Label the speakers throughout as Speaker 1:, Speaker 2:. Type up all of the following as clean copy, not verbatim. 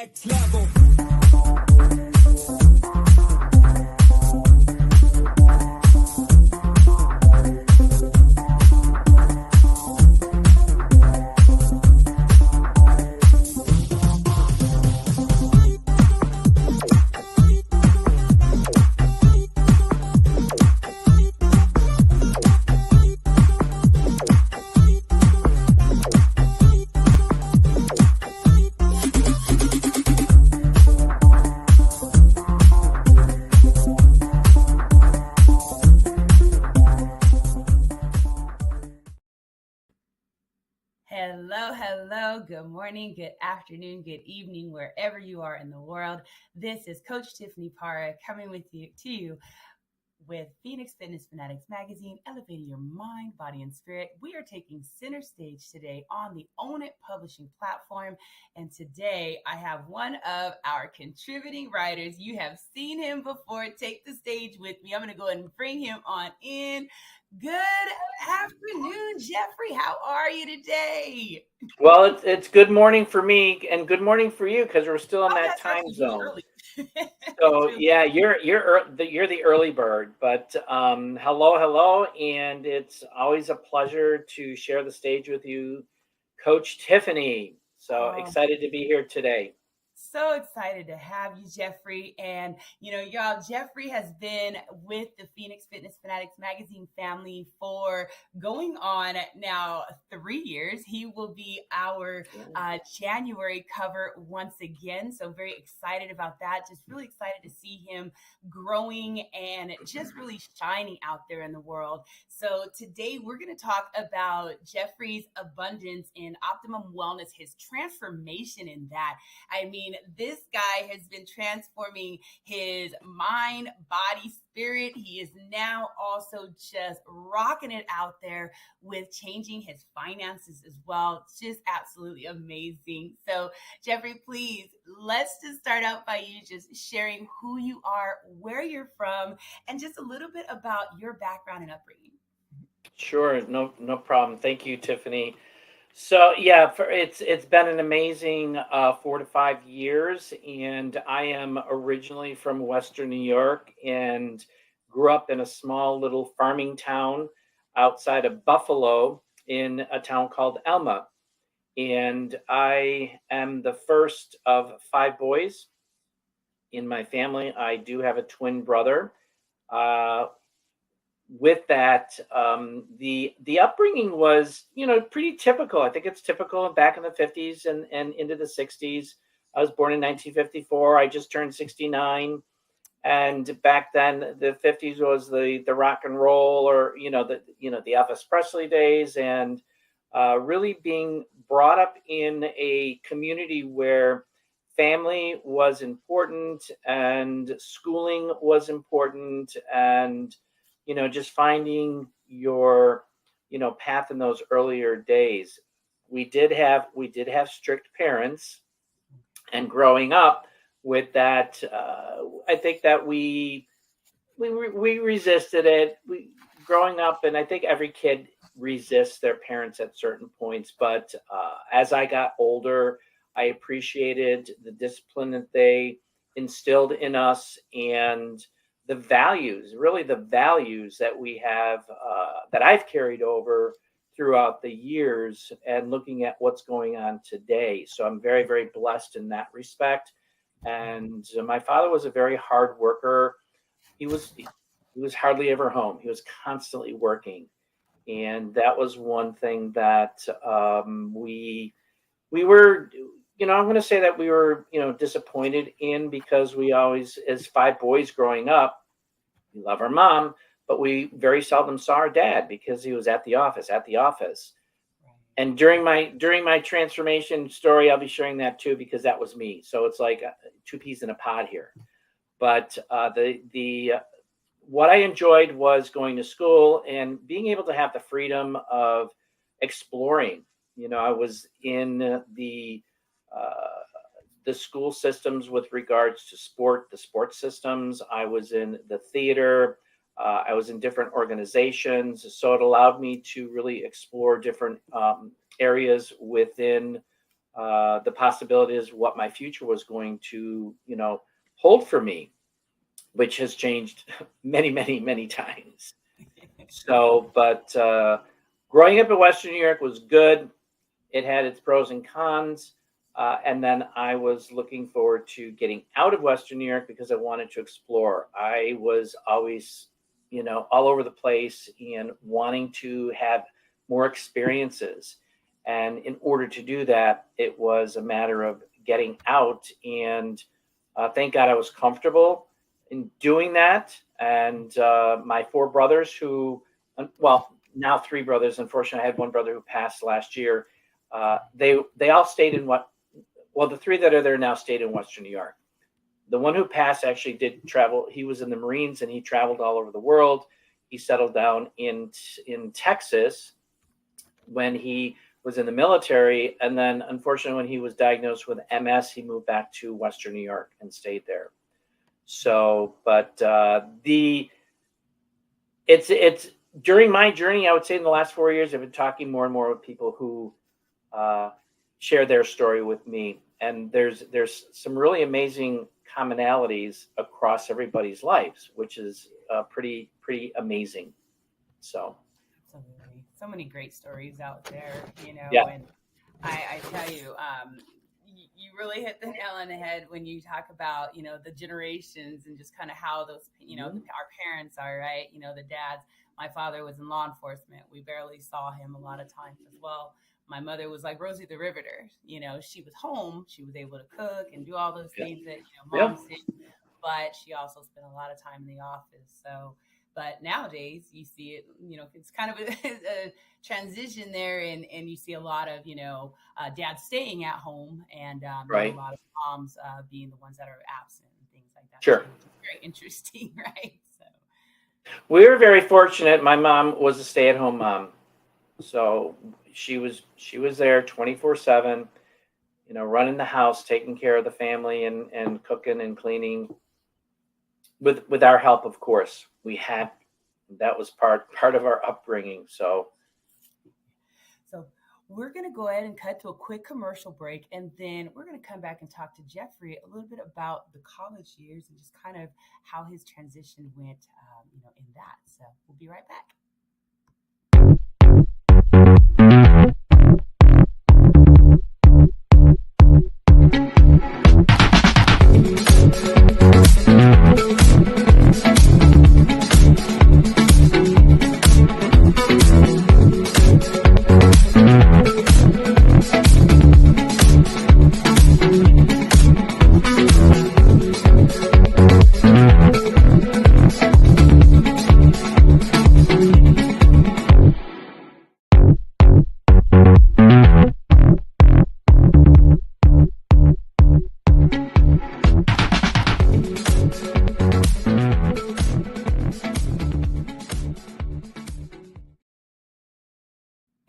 Speaker 1: next level.
Speaker 2: Hello. Good morning, good afternoon, good evening, wherever you are in the world. This is Coach Tiffany Parra coming to you with Phoenix Fitness Fanatics Magazine, elevating your mind, body, and spirit. We are taking center stage today on the Own It Publishing platform. And today I have one of our contributing writers. You have seen him before. Take the stage with me. I'm going to go ahead and bring him on in. Good afternoon, Jeffrey. How are you today?
Speaker 3: Well, it's good morning for me and good morning for you because we're still in that time
Speaker 2: Really
Speaker 3: zone.
Speaker 2: early.
Speaker 3: So
Speaker 2: really
Speaker 3: yeah, you're the early bird. But hello, and it's always a pleasure to share the stage with you, Coach Tiffany. So excited to be here today.
Speaker 2: So excited to have you, Jeffrey. And, y'all, Jeffrey has been with the Phoenix Fitness Fanatics Magazine family for going on now 3 years. He will be our January cover once again. So very excited about that. Just really excited to see him growing and just really shining out there in the world. So today we're going to talk about Jeffrey's abundance in Optimum Wellness, his transformation in that. I mean, this guy has been transforming his mind, body, spirit. He is now also just rocking it out there with changing his finances as well. It's just absolutely amazing. So, Jeffrey, please, let's just start out by you just sharing who you are, where you're from, and just a little bit about your background and upbringing.
Speaker 3: Sure, no problem. Thank you, Tiffany. So yeah, it's been an amazing 4 to 5 years, and I am originally from Western New York and grew up in a small little farming town outside of Buffalo in a town called Elma. And I am the first of 5 boys in my family. I do have a twin brother. With that, the upbringing was, pretty typical. I think it's typical back in the 50s and into the 60s. I was born in 1954. I just turned 69. And back then, the 50s was the rock and roll, or the Elvis Presley days, and really being brought up in a community where family was important and schooling was important, and just finding your path in those earlier days. We did have strict parents, and growing up with that, I think that we resisted it. Growing up, and I think every kid resists their parents at certain points. But as I got older, I appreciated the discipline that they instilled in us, and the values that we have, that I've carried over throughout the years, and looking at what's going on today. So I'm very, very blessed in that respect. And my father was a very hard worker. He was hardly ever home. He was constantly working. And that was one thing that we were, I'm going to say that we were, disappointed in, because we always, as 5 boys growing up, we love our mom, but we very seldom saw our dad because he was at the office. And during my transformation story, I'll be sharing that too, because that was me. So it's like 2 peas in a pod here. But what I enjoyed was going to school and being able to have the freedom of exploring. I was in the school systems with regards to the sports systems. I was in the theater. I was in different organizations. So it allowed me to really explore different areas within the possibilities of what my future was going to, hold for me, which has changed many, many, many times. So, but growing up in Western New York was good. It had its pros and cons. And then I was looking forward to getting out of Western New York because I wanted to explore. I was always, all over the place and wanting to have more experiences. And in order to do that, it was a matter of getting out. And thank God I was comfortable in doing that. And my four brothers well, now three brothers. Unfortunately, I had one brother who passed last year. They all stayed in the three that are there now stayed in Western New York. The one who passed actually did travel. He was in the Marines and he traveled all over the world. He settled down in Texas when he was in the military. And then unfortunately, when he was diagnosed with MS, he moved back to Western New York and stayed there. So, but it's during my journey, I would say in the last 4 years, I've been talking more and more with people who share their story with me. And there's some really amazing commonalities across everybody's lives, which is pretty amazing. So
Speaker 2: Absolutely. So many great stories out there,
Speaker 3: Yeah.
Speaker 2: and I tell you, you really hit the nail on the head when you talk about, the generations and just kind of how those, our parents are, right? The dads. My father was in law enforcement. We barely saw him a lot of times as well. My mother was like Rosie the Riveter. She was home. She was able to cook and do all those things that, moms did. But she also spent a lot of time in the office. So, but nowadays you see it, it's kind of a transition there. And you see a lot of, dads staying at home and
Speaker 3: Right.
Speaker 2: a lot of moms being the ones that are absent and things like that.
Speaker 3: Sure.
Speaker 2: So it's very interesting, right? So
Speaker 3: We were very fortunate. My mom was a stay-at-home mom. So she was there 24/7, running the house, taking care of the family and cooking and cleaning with our help, of course. That was part of our upbringing. So
Speaker 2: we're going to go ahead and cut to a quick commercial break, and then we're going to come back and talk to Jeffrey a little bit about the college years and just kind of how his transition went, in that. So we'll be right back.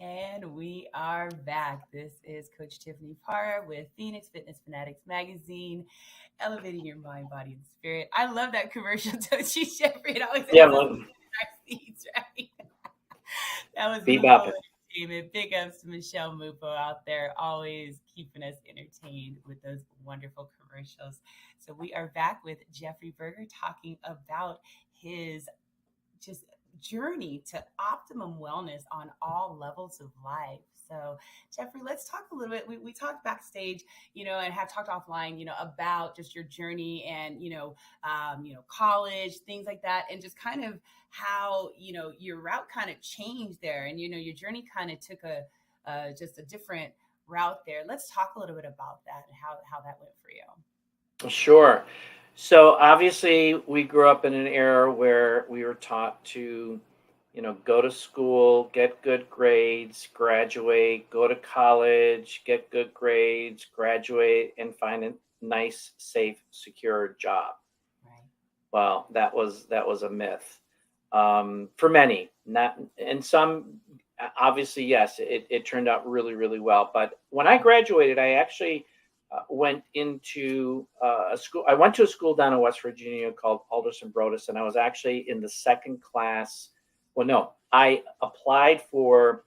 Speaker 2: And we are back. This is Coach Tiffany Parra with Phoenix Fitness Fanatics Magazine, elevating your mind, body, and spirit. I love that commercial, don't you, Jeffrey? It always
Speaker 3: yeah,
Speaker 2: has us in our seats, right? That was
Speaker 3: Bebop.
Speaker 2: whole entertainment. Big ups to Michelle Mupo out there, always keeping us entertained with those wonderful commercials. So we are back with Jeffrey Berger talking about his just journey to optimum wellness on all levels of life. So, Jeffrey, let's talk a little bit. We talked backstage, and have talked offline, about just your journey and, college, things like that, and just kind of how, your route kind of changed there, and your journey kind of took just a different route there. Let's talk a little bit about that and how that went for you.
Speaker 3: Sure. So obviously we grew up in an era where we were taught to, go to school, get good grades, graduate, go to college, get good grades, graduate, and find a nice, safe, secure job.
Speaker 2: Right.
Speaker 3: Well, that was a myth for many. Not, and some, obviously, yes, it turned out really, really well. But when I graduated, I actually went into a school. I went to a school down in West Virginia called Alderson Broaddus, and I was actually in the second class. Well, no, I applied for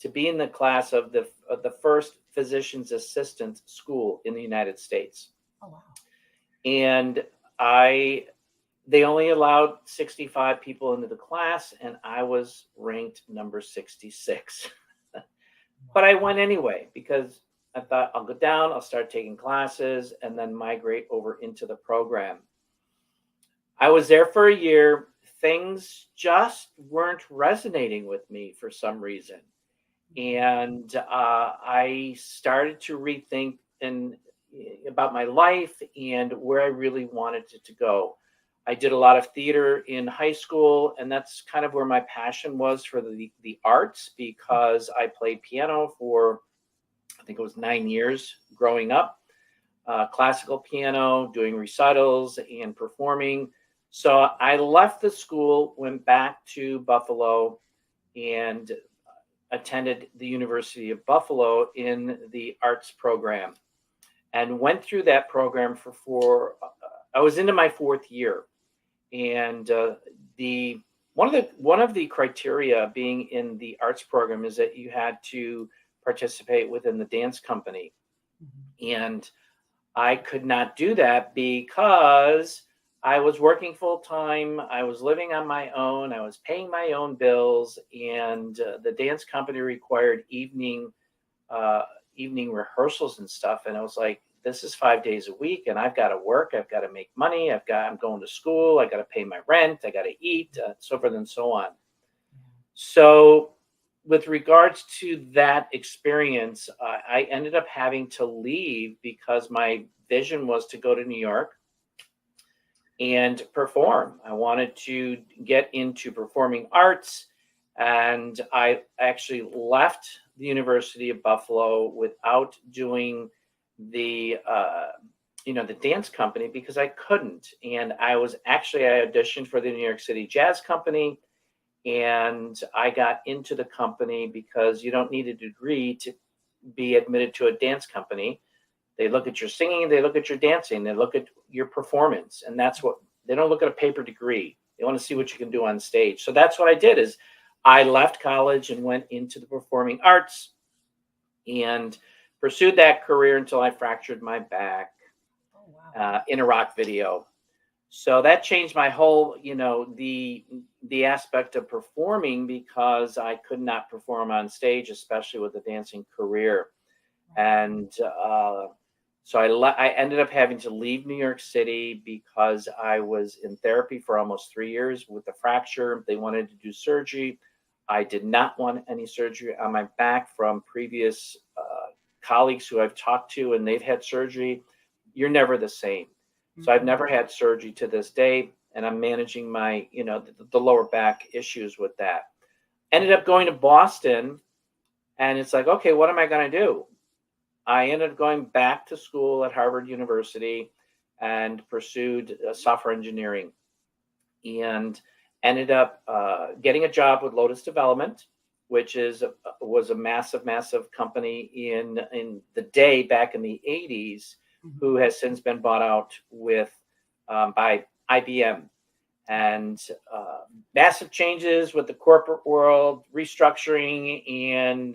Speaker 3: to be in the class of the first physician's assistant school in the United States.
Speaker 2: Oh, wow.
Speaker 3: And they only allowed 65 people into the class, and I was ranked number 66. But I went anyway because I thought I'll go down, I'll start taking classes, and then migrate over into the program. I was there for a year. Things just weren't resonating with me for some reason. And I started to rethink about my life and where I really wanted it to go. I did a lot of theater in high school, and that's kind of where my passion was for the arts, because I played piano for, I think it was 9 years growing up, classical piano, doing recitals and performing. So I left the school, went back to Buffalo, and attended the University of Buffalo in the arts program, and went through that program I was into my 4th year. And one of the criteria being in the arts program is that you had to participate within the dance company. And I could not do that because I was working full time. I was living on my own. I was paying my own bills, and the dance company required evening rehearsals and stuff. And I was like, this is 5 days a week, and I've got to work. I've got to make money. I'm going to school. I got to pay my rent. I got to eat, so forth and so on. So with regards to that experience, I ended up having to leave because my vision was to go to New York and perform. I wanted to get into performing arts, and I actually left the University of Buffalo without doing the dance company because I couldn't. And I auditioned for the New York City Jazz Company, and I got into the company because you don't need a degree to be admitted to a dance company. They look at your singing, they look at your dancing, they look at your performance, and they don't look at a paper degree. They want to see what you can do on stage. So that's what I did. Is I left college and went into the performing arts and pursued that career until I fractured my back in a rock video. So that changed my whole, the aspect of performing, because I could not perform on stage, especially with a dancing career. And so I ended up having to leave New York City because I was in therapy for almost 3 years with a fracture. They wanted to do surgery. I did not want any surgery on my back from previous colleagues who I've talked to, and they've had surgery. You're never the same. So I've never had surgery to this day, and I'm managing my, the lower back issues with that. Ended up going to Boston, and it's like, okay, what am I going to do? I ended up going back to school at Harvard University and pursued software engineering, and ended up getting a job with Lotus Development, which was a massive company in the day back in the 80s, who has since been bought out by IBM. And massive changes with the corporate world, restructuring and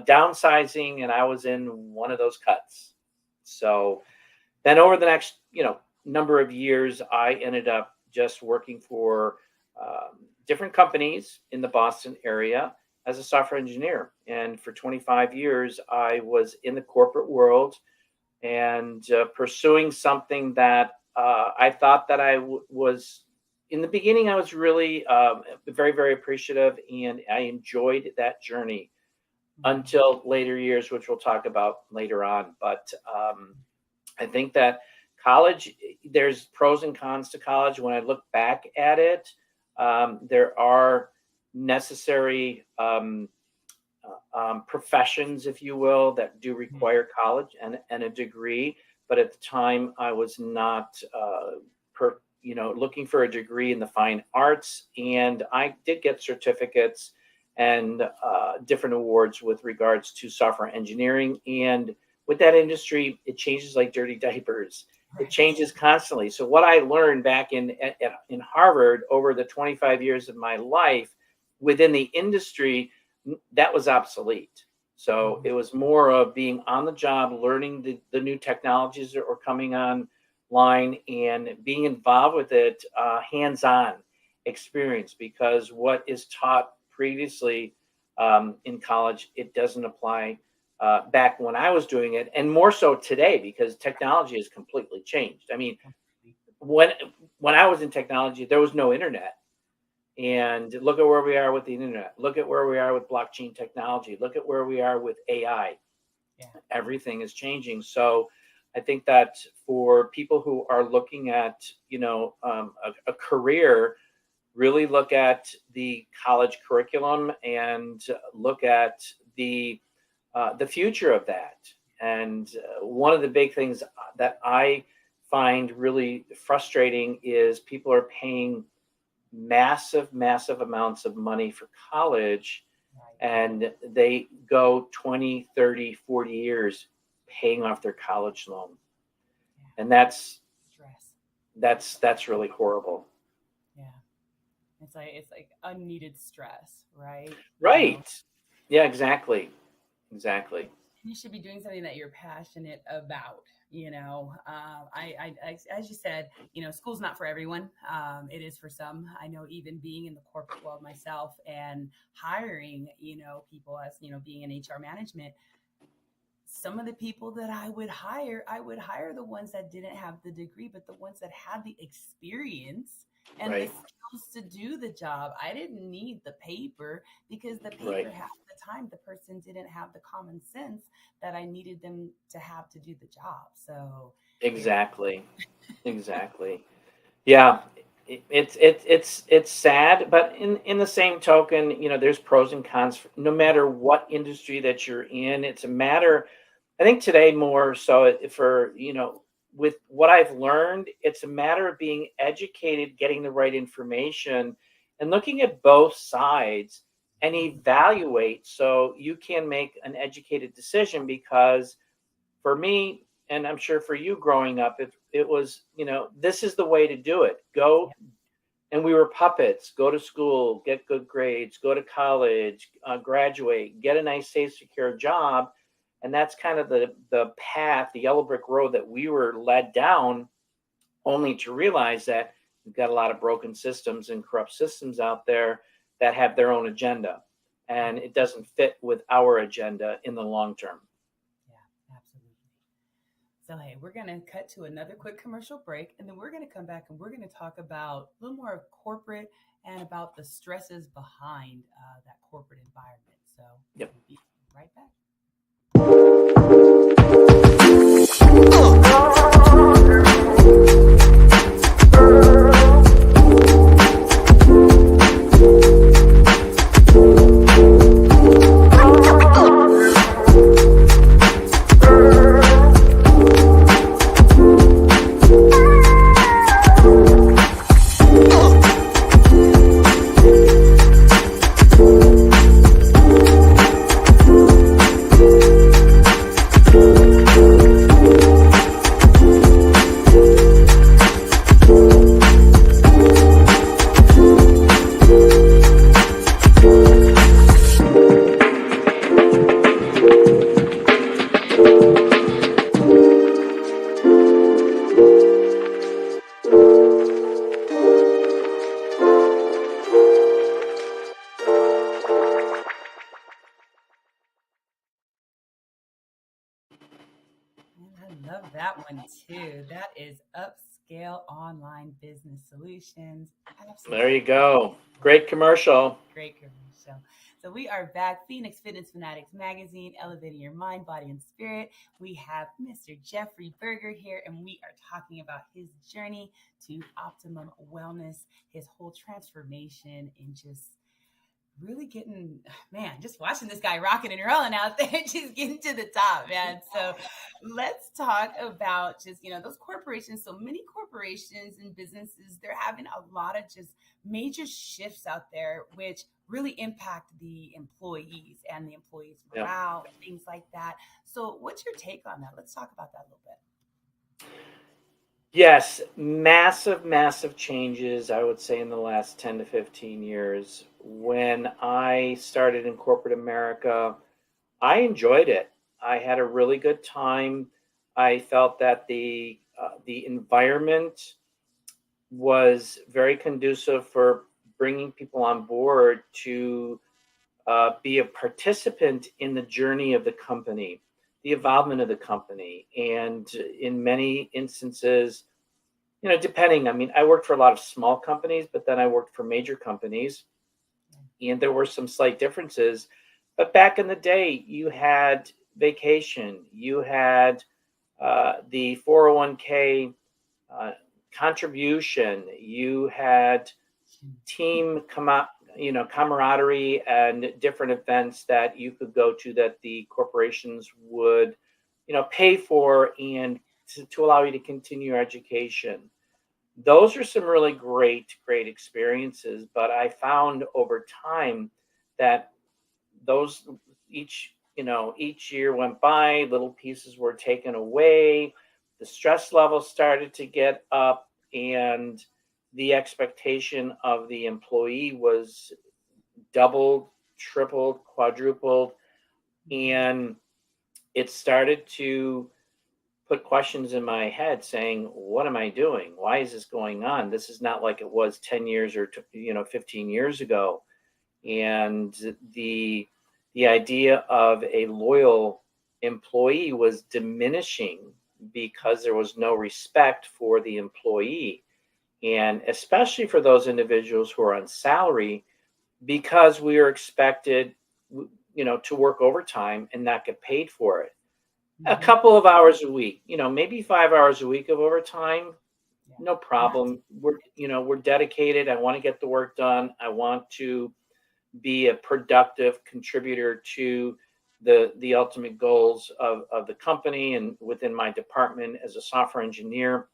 Speaker 3: downsizing, and I was in one of those cuts. So then over the next number of years, I ended up just working for different companies in the Boston area as a software engineer. And for 25 years, I was in the corporate world and pursuing something that I thought that I was. In the beginning, I was really very, very appreciative, and I enjoyed that journey until later years, which we'll talk about later on. But I think that college, there's pros and cons to college. When I look back at it, there are necessary professions, if you will, that do require college and a degree. But at the time, I was not looking for a degree in the fine arts, and I did get certificates and different awards with regards to software engineering. And with that industry, it changes like dirty diapers. It changes constantly. So what I learned back in Harvard over the 25 years of my life within the industry, that was obsolete. So it was more of being on the job, learning the new technologies that were coming online and being involved with it, hands-on experience, because what is taught previously in college, it doesn't apply back when I was doing it, and more so today because technology has completely changed. I mean, when I was in technology, there was no internet. And look at where we are with the internet. Look at where we are with blockchain technology. Look at where we are with AI.
Speaker 2: Yeah.
Speaker 3: Everything is changing. So I think that for people who are looking at, a career, really look at the college curriculum and look at the future of that. And one of the big things that I find really frustrating is people are paying massive amounts of money for college, and they go 20, 30, 40 years paying off their college loan. And that's really horrible.
Speaker 2: Yeah. It's like unneeded stress, right?
Speaker 3: Right. Yeah, exactly.
Speaker 2: You should be doing something that you're passionate about. As you said, school's not for everyone. It is for some. I know, even being in the corporate world myself and hiring, people as, being in HR management, some of the people that I would hire the ones that didn't have the degree, but the ones that had the experience and the skills to do the job. I didn't need the paper, because the paper, half the time, the person didn't have the common sense that I needed them to have to do the job. So
Speaker 3: Exactly. Yeah, it's sad, but in the same token, there's pros and cons no matter what industry that you're in. It's a matter, I think today more so for, with what I've learned, it's a matter of being educated, getting the right information, and looking at both sides and evaluate so you can make an educated decision. Because for me, and I'm sure for you growing up, it was, this is the way to do it. Go. And we were puppets. Go to school, get good grades, go to college, graduate, get a nice, safe, secure job. And that's kind of the path, the yellow brick road that we were led down, only to realize that we've got a lot of broken systems and corrupt systems out there that have their own agenda. And it doesn't fit with our agenda in the long term.
Speaker 2: Yeah, absolutely. So, hey, we're going to cut to another quick commercial break, and then we're going to come back and we're going to talk about a little more of corporate and about the stresses behind that corporate environment. So,
Speaker 3: Yep.
Speaker 2: We'll be right back. I love that one too. That is Upscale Online Business Solutions. Absolutely.
Speaker 3: There you go. Great commercial.
Speaker 2: Great commercial. So we are back. Phoenix Fitness Fanatics Magazine, elevating your mind, body, and spirit. We have Mr. Jeffrey Berger here, and we are talking about his journey to optimum wellness, his whole transformation, and just really getting, man, just watching this guy rocking and rolling out there, just getting to the top, man. So let's talk about just, those corporations. So many corporations and businesses, they're having a lot of just major shifts out there, which really impact the employees and the employees' morale, things like that. So what's your take on that? Let's talk about that a little bit.
Speaker 3: Yes, massive, massive changes, I would say, in the last 10 to 15 years. When I started in corporate America, I enjoyed it. I had a really good time. I felt that the environment was very conducive for bringing people on board to be a participant in the journey of the company, the involvement of the company. And in many instances, depending, I mean, I worked for a lot of small companies, but then I worked for major companies, and there were some slight differences. But back in the day, you had vacation, you had the 401k uh, contribution, you had team come out, camaraderie and different events that you could go to that the corporations would, pay for and to allow you to continue your education. Those are some really great, great experiences. But I found over time that those each year went by, little pieces were taken away, the stress level started to get up, and the expectation of the employee was doubled, tripled, quadrupled, and it started to put questions in my head saying, what am I doing? Why is this going on? This is not like it was 10 years or 15 years ago. And the idea of a loyal employee was diminishing because there was no respect for the employee, and especially for those individuals who are on salary, because we are expected to work overtime and not get paid for it. A
Speaker 2: Mm-hmm.
Speaker 3: couple of hours a week, maybe 5 hours a week of overtime,
Speaker 2: Yeah.
Speaker 3: no
Speaker 2: Not
Speaker 3: problem. We're dedicated. I want to get the work done. I want to be a productive contributor to the ultimate goals of the company and within my department as a software engineer.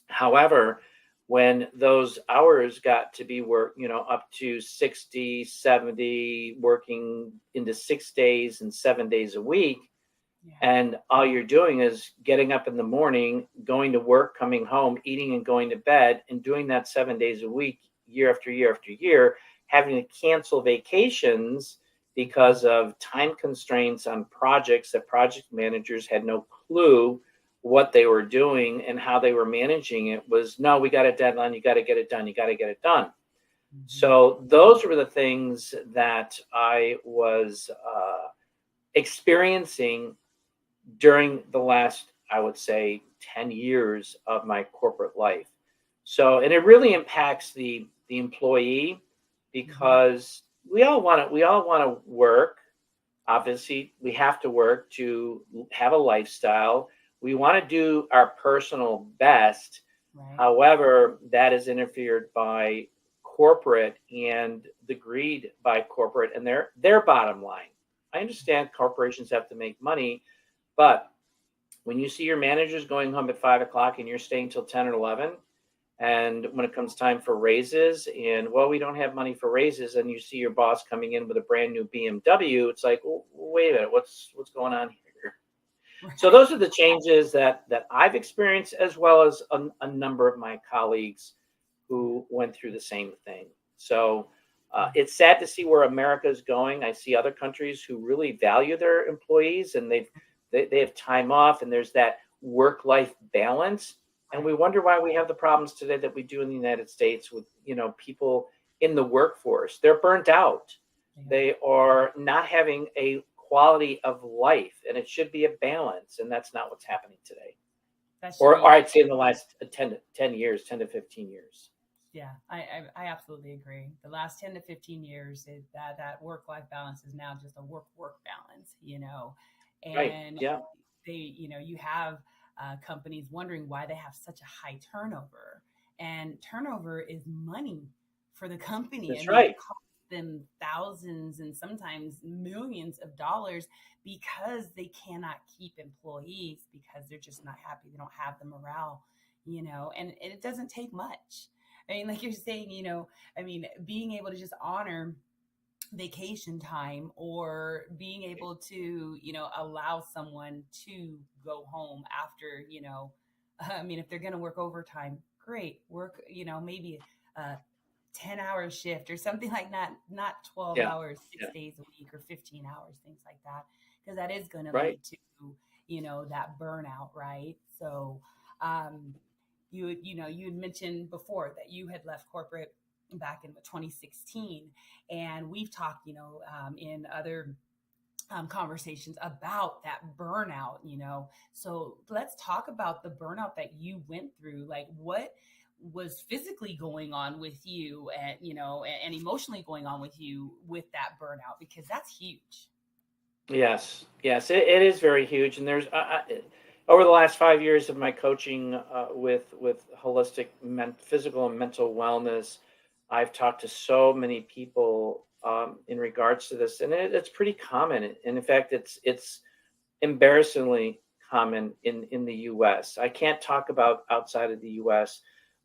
Speaker 3: However, when those hours got to be work, up to 60, 70, working into 6 days and 7 days a week,
Speaker 2: yeah.
Speaker 3: and all you're doing is getting up in the morning, going to work, coming home, eating and going to bed, and doing that 7 days a week, year after year after year, having to cancel vacations because of time constraints on projects that project managers had no clue what they were doing and how they were managing it. Was, no, we got a deadline, you got to get it done, you got to get it done.
Speaker 2: Mm-hmm.
Speaker 3: So those were the things that I was experiencing during the last, I would say, 10 years of my corporate life. So, and it really impacts the employee,
Speaker 2: Mm-hmm.
Speaker 3: because we all want to work. Obviously, we have to work to have a lifestyle. We want to do our personal best.
Speaker 2: Right.
Speaker 3: However, that is interfered by corporate and the greed by corporate and their bottom line. I understand corporations have to make money, but when you see your managers going home at 5 o'clock and you're staying till 10 or 11, and when it comes time for raises, and well, we don't have money for raises, and you see your boss coming in with a brand new BMW, it's like, well, wait a minute, what's going on here? So
Speaker 2: Right.
Speaker 3: those are the changes that I've experienced, as well as a number of my colleagues who went through the same thing. So
Speaker 2: Yeah.
Speaker 3: it's sad to see where America is going. I see other countries who really value their employees, and they have time off, and there's that work-life balance. And we
Speaker 2: Right.
Speaker 3: wonder why we have the problems today that we do in the United States with people in the workforce. They're burnt out.
Speaker 2: Yeah.
Speaker 3: They are not having a quality of life, and it should be a balance, and that's not what's happening today.
Speaker 2: That should
Speaker 3: Or
Speaker 2: be.
Speaker 3: I'd say in the last 10 years, 10 to 15 years.
Speaker 2: Yeah, I absolutely agree. The last 10 to 15 years is that work life balance is now just a work balance,
Speaker 3: Right.
Speaker 2: and
Speaker 3: Yeah.
Speaker 2: you have companies wondering why they have such a high turnover, and turnover is money for the company. I
Speaker 3: That's
Speaker 2: mean, it
Speaker 3: right.
Speaker 2: costs them thousands and sometimes millions of dollars because they cannot keep employees because they're just not happy. They don't have the morale, and it doesn't take much. I mean, like you're saying, I mean, being able to just honor vacation time or being able to, allow someone to go home after, I mean, if they're going to work overtime, great. Work, maybe a 10-hour shift or something like that, not 12
Speaker 3: Yeah.
Speaker 2: hours, six
Speaker 3: Yeah.
Speaker 2: days a week or 15 hours, things like that, because that is going to
Speaker 3: Right.
Speaker 2: lead to, that burnout, right? So, um, you had mentioned before that you had left corporate back in 2016, and we've talked, in other conversations about that burnout, So let's talk about the burnout that you went through. Like, what was physically going on with you, and, and emotionally going on with you with that burnout, because that's huge.
Speaker 3: Yes. Yes. It is very huge. And over the last 5 years of my coaching with holistic physical and mental wellness, I've talked to so many people in regards to this, and it's pretty common. And in fact, it's embarrassingly common in the US. I can't talk about outside of the US,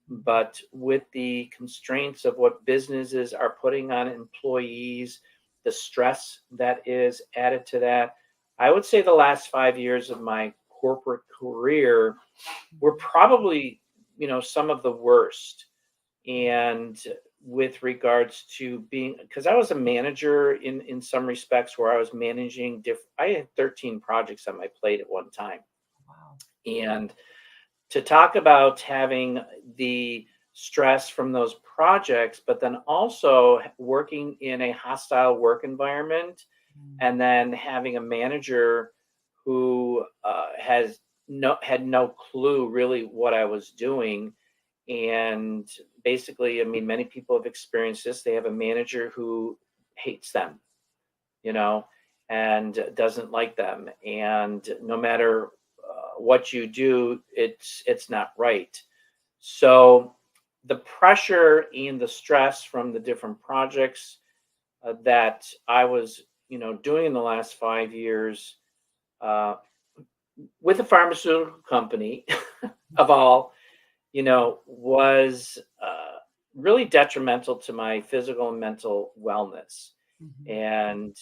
Speaker 3: but with the constraints of what businesses are putting on employees, the stress that is added to that, I would say the last 5 years of my corporate career were
Speaker 2: Mhm.
Speaker 3: probably, some of the worst. And with regards to being, because I was a manager in some respects, where I was managing I had 13 projects on my plate at one time.
Speaker 2: Wow.
Speaker 3: And to talk about having the stress from those projects, but then also working in a hostile work environment,
Speaker 2: Mm.
Speaker 3: and then having a manager who had no clue really what I was doing. And basically, I mean, many people have experienced this. They have a manager who hates them, you know, and doesn't like them. And no matter what you do, it's not right. So the pressure and the stress from the different projects that I was, doing in the last 5 years uh, with a pharmaceutical company of all, was really detrimental to my physical and mental wellness.
Speaker 2: Mhm.
Speaker 3: And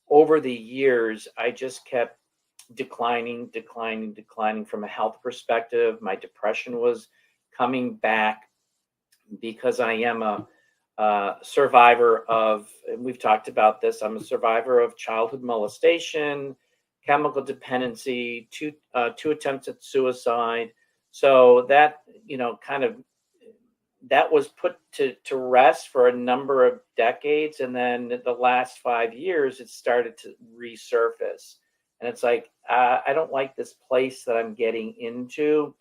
Speaker 3: over the years, I just kept declining from a health perspective. My depression was coming back because I am a survivor of, and we've talked about this, I'm a survivor of childhood molestation, chemical dependency, two attempts at suicide. So that, kind of that was put to rest for a number of decades. And then the last 5 years, it started to resurface. And it's like, I don't like this place that I'm getting into.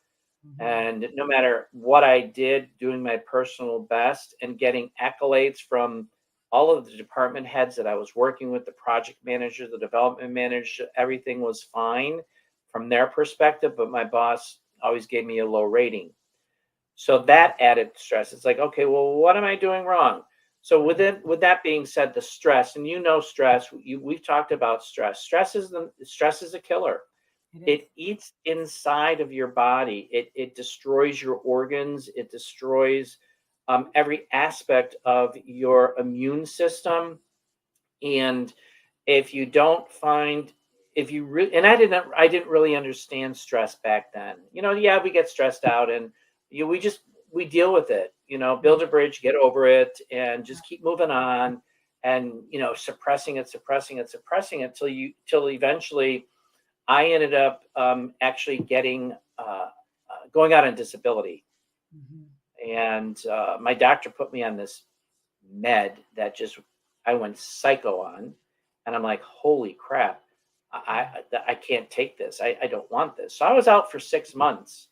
Speaker 2: Mhm.
Speaker 3: And no matter what I did, doing my personal best and getting accolades from all of the department heads that I was working with, the project manager, the development manager, everything was fine from their perspective. But my boss always gave me a low rating. So that added stress. It's like, okay, well, what am I doing wrong? So
Speaker 2: Right.
Speaker 3: with that being said, the stress, and stress, we've talked about stress. Stress is a killer.
Speaker 2: It is.
Speaker 3: It eats inside of your body. It destroys your organs. It destroys every aspect of your immune system. And if you don't find, if you really, and I didn't really understand stress back then. Yeah, we get stressed out, and we deal with it.
Speaker 2: Mhm.
Speaker 3: Build a bridge, get over it, and just keep moving on. And suppressing it till eventually I ended up actually getting going out on disability,
Speaker 2: Mhm.
Speaker 3: and my doctor put me on this med that just I went psycho on, and I'm like, holy crap,
Speaker 2: Yeah.
Speaker 3: I can't take this. I don't want this. So I was out for 6 months,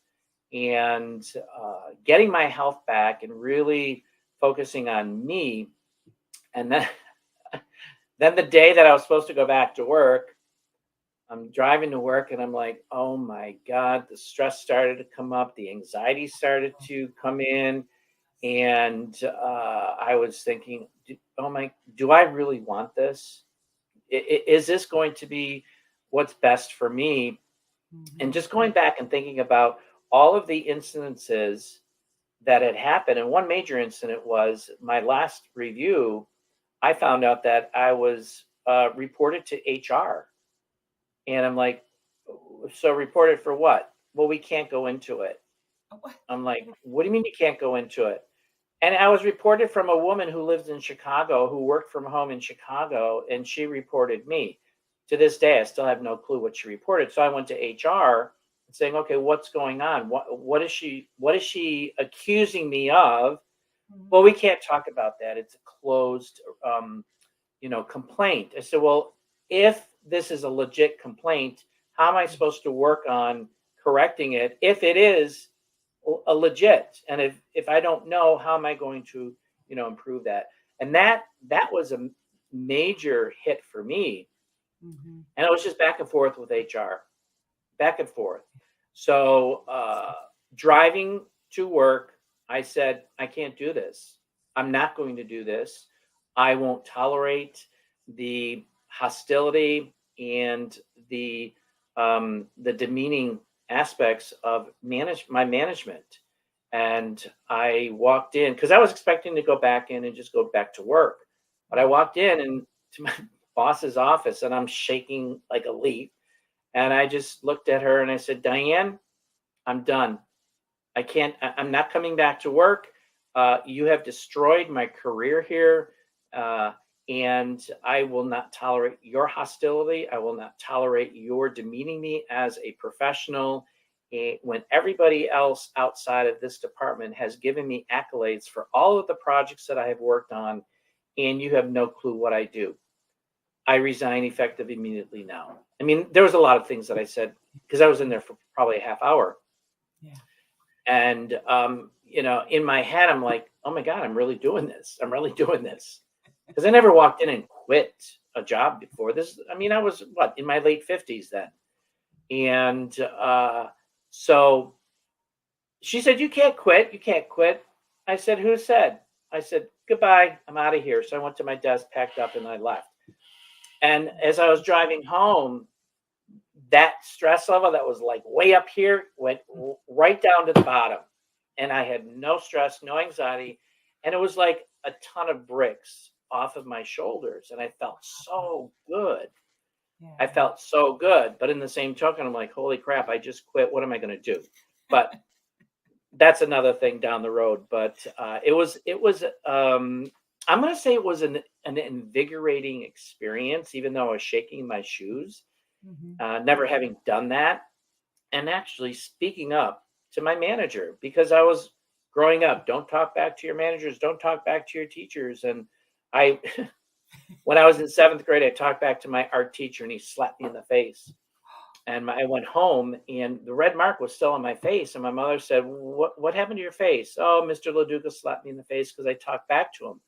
Speaker 3: and getting my health back and really focusing on me, and then then the day that I was supposed to go back to work, I'm driving to work and I'm like, oh my God, the stress started to come up, the anxiety started
Speaker 2: Oh,
Speaker 3: to come in. And I was thinking, do I really want this? Is this going to be what's best for me? And
Speaker 2: mhm.
Speaker 3: just going back and thinking about all of the incidences that had happened. And one major incident was my last review. I found out that I was reported to HR. And I'm like, so reported for what? Well, we can't go into it.
Speaker 2: What?
Speaker 3: I'm like, what do you mean you can't go into it? And I was reported from a woman who lives in Chicago, who worked from home in Chicago, and she reported me. To this day, I still have no clue what she reported. So I went to HR saying, okay, what's going on? What is she accusing me of? Well,
Speaker 2: Mhm.
Speaker 3: we can't talk about that. It's a closed complaint. I said, well, if this is a legit complaint, how am I supposed to work on correcting it if it is a legit? And if I don't know, how am I going to, improve that? And that was a major hit for me.
Speaker 2: Mhm.
Speaker 3: And it was just back and forth with HR, back and forth. So driving to work, I said, I can't do this. I'm not going to do this. I won't tolerate the hostility and the demeaning aspects of my management. And I walked in because I was expecting to go back in and just go back to work. But I
Speaker 2: Right.
Speaker 3: walked in and to my boss's office and I'm shaking like a leaf. And I just looked at her and I said, Diane, I'm done. I can't, I'm not coming back to work. You have destroyed my career here. Uh, and I will not tolerate your hostility. I will not tolerate your demeaning me as a professional. When everybody else outside of this department has given me accolades for all of the projects that I have worked on, and you have no clue what I do. I resign effective immediately now. I mean, there was a lot of things that I said because I was in there for probably a half hour.
Speaker 2: Yeah.
Speaker 3: And, in my head, I'm like, oh my God, I'm really doing this. I'm really doing this. Because I never walked in and quit a job before this. I mean, I was in my late 50s then. And so she said, you can't quit. You can't quit. I said, who said? I said, goodbye. I'm out of here. So I went to my desk, packed up, and I left. And as I was driving home, that stress level that was like way up here went right down to the bottom. And I had no stress, no anxiety. And it was like a ton of bricks off of my shoulders. And I felt so good. I
Speaker 2: Yeah.
Speaker 3: felt so good. But in the same token, I'm like, holy crap, I just quit. What am I going to do? But that's another thing down the road. But I'm going to say it was an invigorating experience, even though I was shaking my shoes,
Speaker 2: Mhm.
Speaker 3: never having done that. And actually speaking up to my manager because I was growing up. Don't talk back to your managers. Don't talk back to your teachers. And I, when I was in seventh grade, I talked back to my art teacher and he slapped me in the face. And I went home and the red mark was still on my face. And my mother said, what happened to your face? Oh, Mr. LaDuca slapped me in the face because I talked back to him.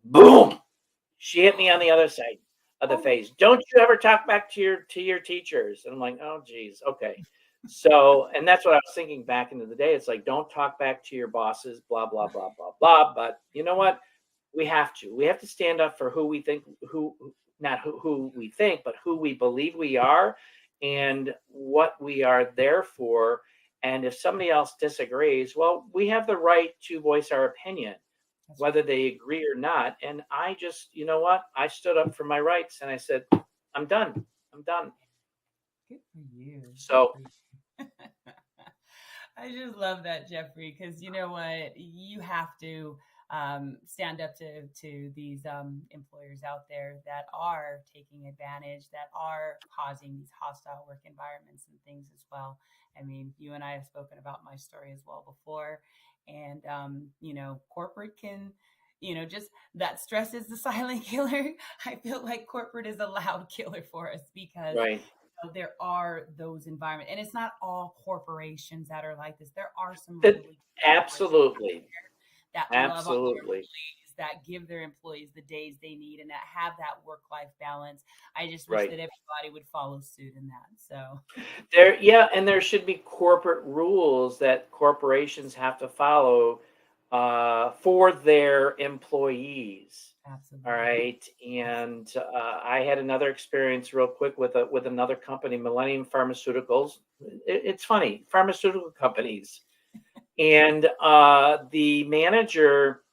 Speaker 3: Boom. She hit me on the other side of the
Speaker 2: Oh my.
Speaker 3: face. Don't you ever talk back to your teachers? And I'm like, oh geez, okay. So, and that's what I was thinking back into the day. It's like, don't talk back to your bosses, blah blah blah blah blah. But you know what? We have to. We have to stand up for who we think, not who we think, but who we believe we are, and what we are there for. And if somebody else disagrees, well, we have the right to voice our opinion
Speaker 2: That's
Speaker 3: whether
Speaker 2: right.
Speaker 3: they agree or not. And I just, you know what? I stood up for my rights and I said, I'm done. I'm done.
Speaker 2: Good for you. Good
Speaker 3: So
Speaker 2: for you. I just love that, Jeffrey, because you know what? You have to stand up to these employers out there that are taking advantage, that are causing these hostile work environments and things as well. I mean, you and I have spoken about my story as well before, and corporate can. Just that stress is the silent killer. I feel like corporate is a loud killer for us because
Speaker 3: right.
Speaker 2: there are those environments, and it's not all corporations that are like this. There are some
Speaker 3: That,
Speaker 2: really good corporations
Speaker 3: absolutely.
Speaker 2: that love on their
Speaker 3: Absolutely.
Speaker 2: employees, that give their employees the days they need, and that have that work-life balance. I just wish that
Speaker 3: Right.
Speaker 2: everybody would follow suit in that. So,
Speaker 3: Yeah, and there should be corporate rules that corporations have to follow for their employees. All
Speaker 2: absolutely.
Speaker 3: right,
Speaker 2: Yes.
Speaker 3: and I had another experience real quick with another company, Millennium Pharmaceuticals. It's funny, pharmaceutical companies, and the manager.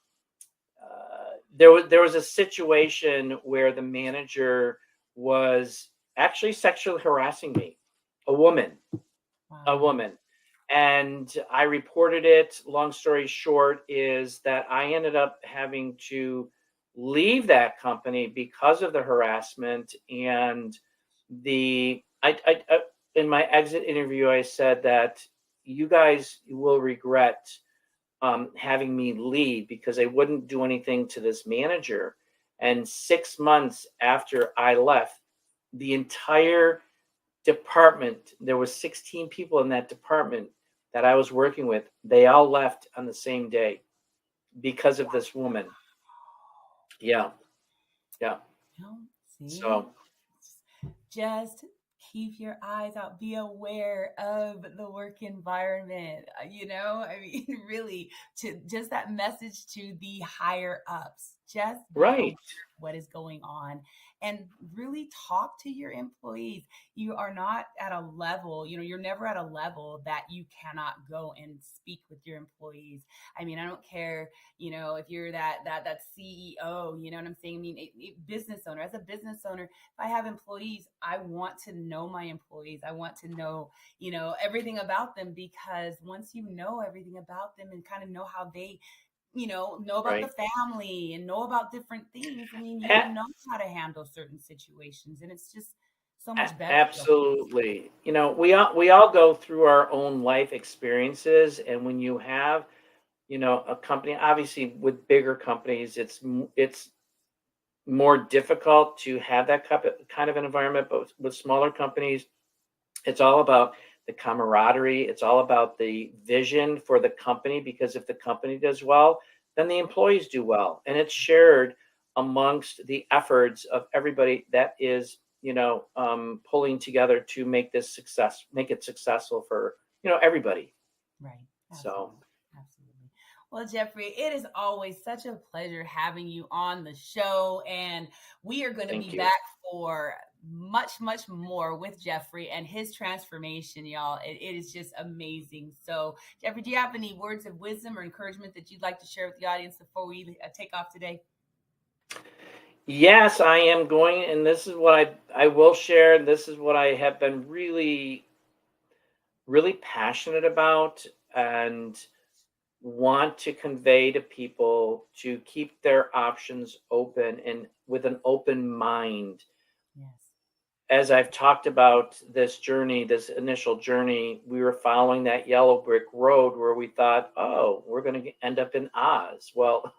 Speaker 3: There was a situation where the manager was actually sexually harassing me, a woman, a
Speaker 2: Wow.
Speaker 3: woman. And I reported it. Long story short is that I ended up having to leave that company because of the harassment and I in my exit interview, I said that you guys will regret having me leave because I wouldn't do anything to this manager. And 6 months after I left, the entire department, there was 16 people in that department that I was working with. They all left on the same day because of this woman. Yeah. Yeah.
Speaker 2: Well, see,
Speaker 3: So,
Speaker 2: just keep your eyes out. Be aware of the work environment. I mean, really, to just that message to the higher ups. Just be aware
Speaker 3: right.
Speaker 2: of what is going on and really talk to your employees. You are not at a level, you're never at a level that you cannot go and speak with your employees. I mean, I don't care, if you're that CEO, you know what I'm saying? I mean, a business owner, as a business owner, if I have employees, I want to know my employees. I want to know, everything about them, because once you know everything about them and kind of know how they, know about the
Speaker 3: Right.
Speaker 2: family and know about different things, I mean, you'll
Speaker 3: A-
Speaker 2: know how to handle certain situations. And it's just so much better.
Speaker 3: Absolutely. We all go through our own life experiences, and when you have, a company, obviously with bigger companies, it's more difficult to have that kind of an environment. But with smaller companies, it's all about the camaraderie. It's all about the vision for the company, because if the company does well, then the employees do well. And it's shared amongst the efforts of everybody that is, pulling together to make it successful for, everybody.
Speaker 2: Right.
Speaker 3: So
Speaker 2: Absolutely. Absolutely. Well, Jeffrey, it is always such a pleasure having you on the show. And we are going to
Speaker 3: thank
Speaker 2: be
Speaker 3: you.
Speaker 2: back for much, much more with Jeffrey and his transformation, y'all. It is just amazing. So, Jeffrey, do you have any words of wisdom or encouragement that you'd like to share with the audience before we take off today?
Speaker 3: Yes, I am going, and this is what I will share. And this is what I have been really, really passionate about, and want to convey to people to keep their options open and with an open mind.
Speaker 2: Yes.
Speaker 3: As I've talked about this journey, this initial journey, we were following that yellow brick road where we thought, oh, we're going to end up in Oz. Well,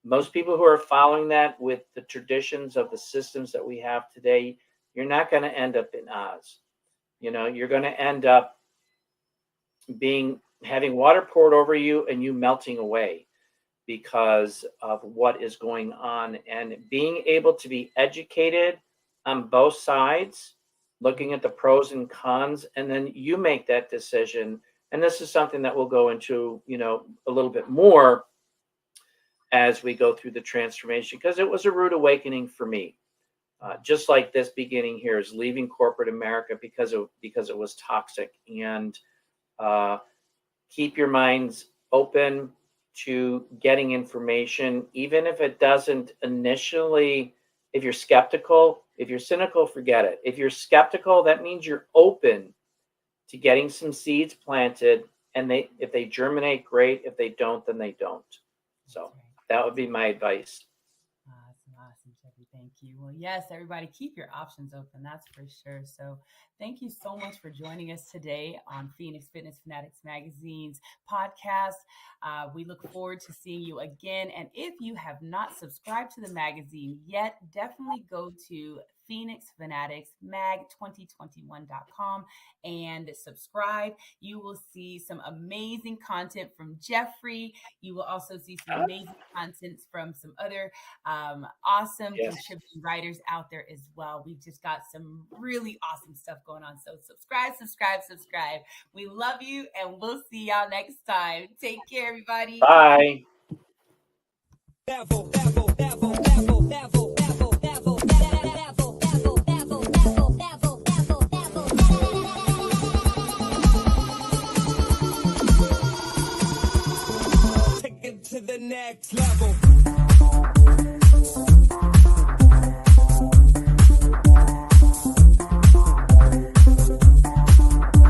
Speaker 3: most people who are following that with the traditions of the systems that we have today, you're not going to end up in Oz. You're going to end up having water poured over you and you melting away because of what is going on. And being able to be educated on both sides, looking at the pros and cons, and then you make that decision. And this is something that we'll go into, a little bit more as we go through the transformation, because it was a rude awakening for me. Just like this beginning here is leaving corporate America because it was toxic. And keep your minds open to getting information, even if it doesn't initially. If you're skeptical, if you're cynical, forget it. If you're skeptical, that means you're open to getting some seeds planted, and if they germinate, great. If they don't, then they don't. So that would be my advice.
Speaker 2: Awesome, Jeffrey. Thank you. Well, yes, everybody, keep your options open. That's for sure. So, thank you so much for joining us today on Phoenix Fitness Fanatics Magazine's podcast. We look forward to seeing you again. And if you have not subscribed to the magazine yet, definitely go to phoenixfanaticsmag2021.com and subscribe. You will see some amazing content from Jeffrey. You will also see some amazing content from some other awesome contributing writers out there as well. We've just got some really awesome stuff going on. So subscribe. We love you, and we'll see y'all next time. Take care, everybody.
Speaker 3: Bye.
Speaker 1: Take it to the next level.